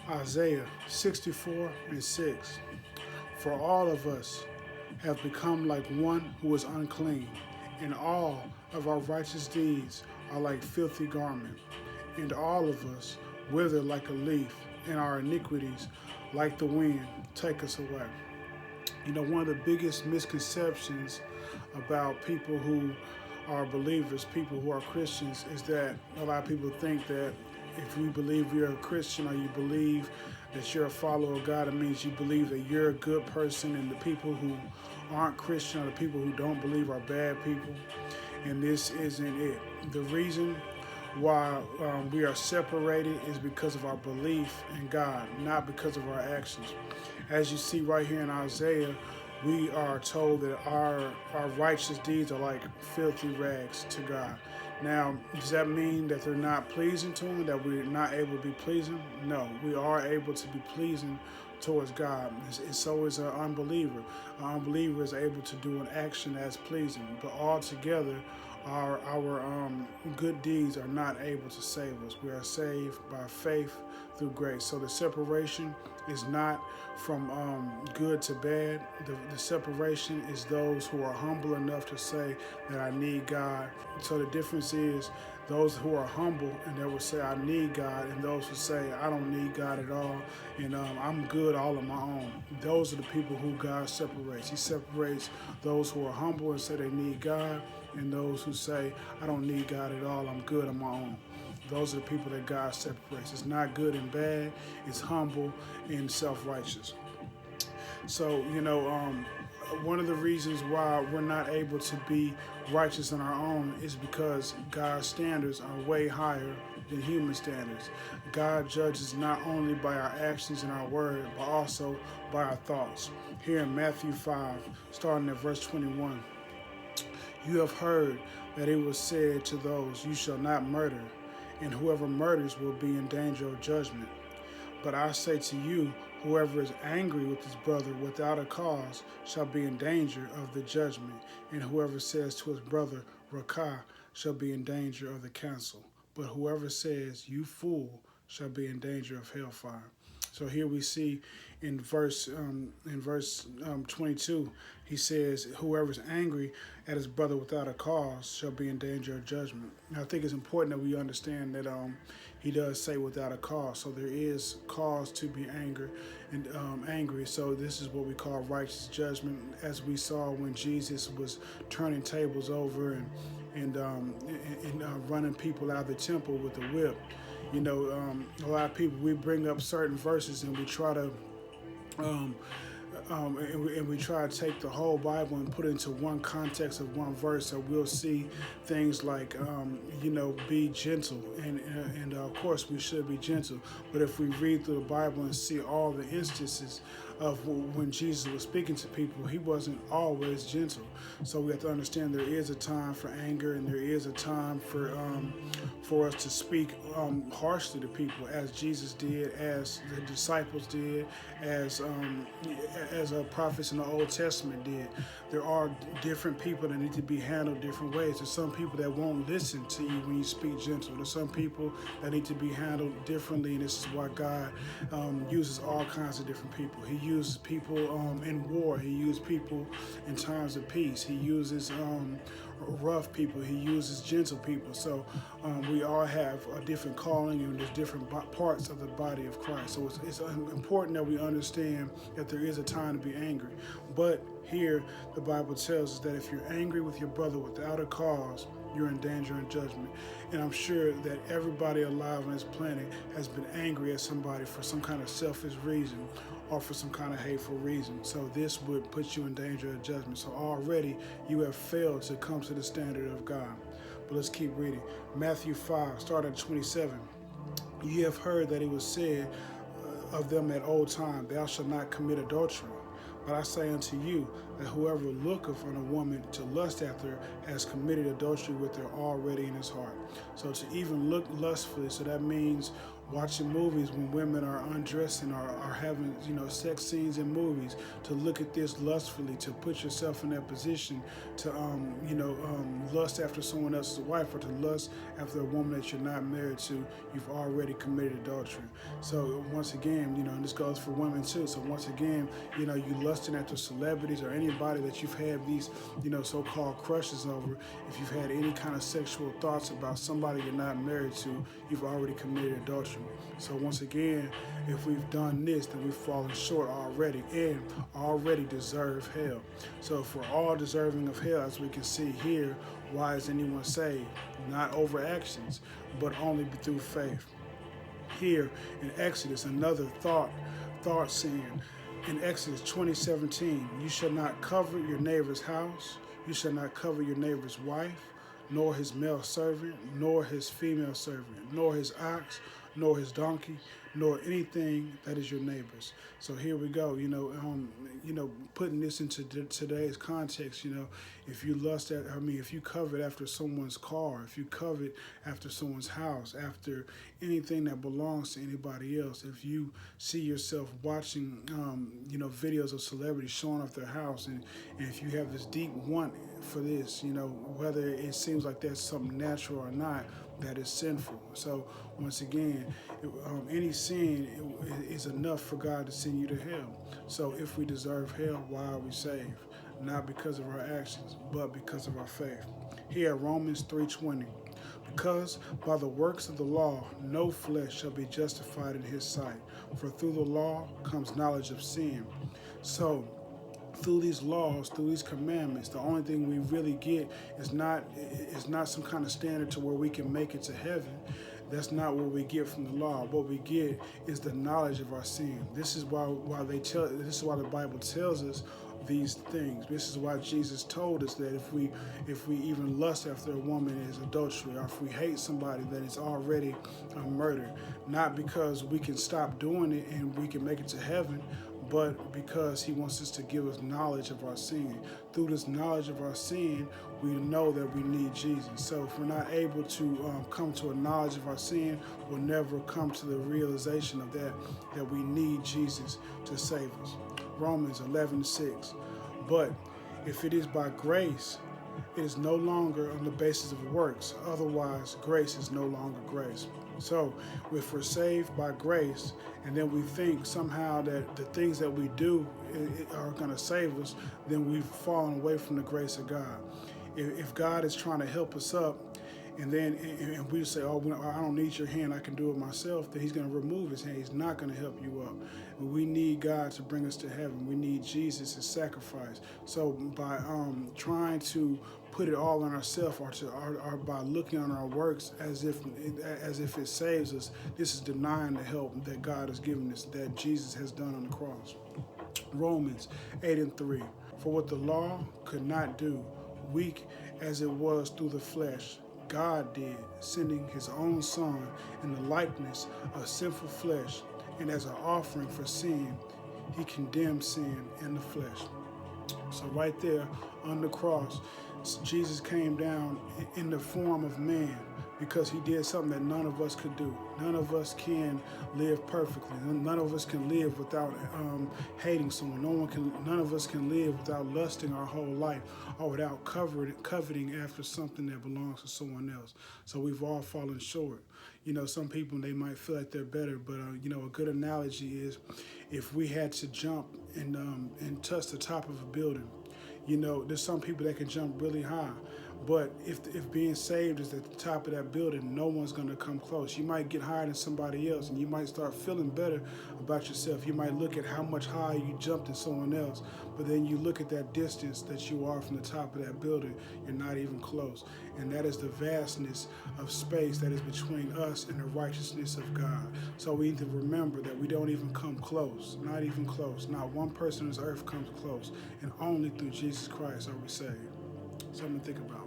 Isaiah 64:6. For all of us have become like one who is unclean, and all of our righteous deeds are like filthy garment, and all of us wither like a leaf, and our iniquities, like the wind, take us away. One of the biggest misconceptions about people who are believers, people who are Christians, is that a lot of people think that if you believe you're a Christian or you believe that you're a follower of God, it means you believe that you're a good person, and the people who aren't Christian or the people who don't believe are bad people. And this isn't it. The reason why we are separated is because of our belief in God, not because of our actions. As you see right here in Isaiah, we are told that our righteous deeds are like filthy rags to God. Now, does that mean that they're not pleasing to Him, that we're not able to be pleasing? No, we are able to be pleasing towards God, and so is an unbeliever. An unbeliever is able to do an action that's pleasing, but altogether, our good deeds are not able to save us. We are saved by faith through grace. So the separation is not from good to bad. The separation is those who are humble enough to say that I need God. So the difference is those who are humble and they will say I need God, and those who say I don't need God at all, and I'm good all on my own. Those are the people who God separates. He separates those who are humble and say they need God, and those who say I don't need God at all, I'm good on my own. Those are the people that God separates. It's not good and bad. It's humble and self-righteous. So, one of the reasons why we're not able to be righteous on our own is because God's standards are way higher than human standards. God judges not only by our actions and our word, but also by our thoughts. Here in Matthew 5, starting at verse 21, you have heard that it was said to those, you shall not murder, and whoever murders will be in danger of judgment. But I say to you, whoever is angry with his brother without a cause shall be in danger of the judgment, and whoever says to his brother, Rakah, shall be in danger of the council. But whoever says, you fool, shall be in danger of hellfire. So here we see in verse 22, he says, whoever's angry at his brother without a cause shall be in danger of judgment. And I think it's important that we understand that he does say without a cause. So there is cause to be angry. So this is what we call righteous judgment, as we saw when Jesus was turning tables over and running people out of the temple with a whip. A lot of people, we bring up certain verses and we try to and we try to take the whole Bible and put it into one context of one verse. So we'll see things like, be gentle, and of course we should be gentle. But if we read through the Bible and see all the instances of when Jesus was speaking to people, he wasn't always gentle. So we have to understand there is a time for anger, and there is a time for us to speak harshly to people, as Jesus did, as the disciples did, as prophets in the Old Testament did. There are different people that need to be handled different ways. There's some people that won't listen to you when you speak gentle. There's some people that need to be handled differently, and this is why God uses all kinds of different people. He uses people in war. He uses people in times of peace. He uses rough people. He uses gentle people. So we all have a different calling, and there's different parts of the body of Christ. So it's important that we understand that there is a time to be angry. But here the Bible tells us that if you're angry with your brother without a cause, you're in danger of judgment. And I'm sure that everybody alive on this planet has been angry at somebody for some kind of selfish reason or for some kind of hateful reason. So this would put you in danger of judgment. So already you have failed to come to the standard of God. But let's keep reading. Matthew 5, starting at 27. You have heard that it was said of them at old time, thou shalt not commit adultery. But I say unto you, that whoever looketh on a woman to lust after her has committed adultery with her already in his heart. So to even look lustfully, so that means watching movies when women are undressing or are having, sex scenes in movies, to look at this lustfully, to put yourself in that position to, lust after someone else's wife, or to lust after a woman that you're not married to, you've already committed adultery. So once again, and this goes for women too. So once again, you lusting after celebrities or anybody that you've had these, so-called crushes over. If you've had any kind of sexual thoughts about somebody you're not married to, you've already committed adultery. So once again, if we've done this, then we've fallen short already and already deserve hell. So if we're all deserving of hell, as we can see here, why is anyone saved? Not over actions, but only through faith. Here in Exodus, another thought saying, in Exodus 20:17, you shall not cover your neighbor's house, you shall not cover your neighbor's wife, nor his male servant, nor his female servant, nor his ox, nor his donkey, nor anything that is your neighbor's. So here we go, putting this into today's context, if you if you covet after someone's car, if you covet after someone's house, after anything that belongs to anybody else, if you see yourself watching, videos of celebrities showing off their house, and if you have this deep want for this, whether it seems like that's something natural or not, that is sinful. So once again, any sin is enough for God to send you to hell. So if we deserve hell, why are we saved? Not because of our actions, but because of our faith. Here, Romans 3:20. Because by the works of the law, no flesh shall be justified in his sight. For through the law comes knowledge of sin. So through these laws, through these commandments, the only thing we really get is not some kind of standard to where we can make it to heaven. That's not what we get from the law. What we get is the knowledge of our sin. This is why the Bible tells us these things. This is why Jesus told us that if we even lust after a woman, is adultery, or if we hate somebody, then it's already a murder. Not because we can stop doing it and we can make it to heaven, but because he wants us to give us knowledge of our sin. Through this knowledge of our sin, we know that we need Jesus. So if we're not able to come to a knowledge of our sin, we'll never come to the realization of that we need Jesus to save us. Romans 11:6. But if it is by grace, it is no longer on the basis of works. Otherwise, grace is no longer grace. So if we're saved by grace, and then we think somehow that the things that we do are going to save us, then we've fallen away from the grace of God. If God is trying to help us up, and we say, oh, I don't need your hand, I can do it myself, then he's going to remove his hand. He's not going to help you up. We need God to bring us to heaven. We need Jesus' sacrifice. So by trying to put it all on ourselves, or by looking on our works as if it saves us, this is denying the help that God has given us, that Jesus has done on the cross. Romans 8:3. For what the law could not do, weak as it was through the flesh, God did, sending his own Son in the likeness of sinful flesh, and as an offering for sin, he condemned sin in the flesh. So right there on the cross, Jesus came down in the form of man, because he did something that none of us could do. None of us can live perfectly. None of us can live without hating someone. None of us can live without lusting our whole life, or without coveting after something that belongs to someone else. So we've all fallen short. Some people, they might feel like they're better, but a good analogy is if we had to jump and touch the top of a building. There's some people that can jump really high, but if being saved is at the top of that building, no one's going to come close. You might get higher than somebody else, and you might start feeling better about yourself. You might look at how much higher you jumped than someone else, but then you look at that distance that you are from the top of that building, you're not even close. And that is the vastness of space that is between us and the righteousness of God. So we need to remember that we don't even come close, not even close. Not one person on this earth comes close, and only through Jesus Christ are we saved. Something to think about.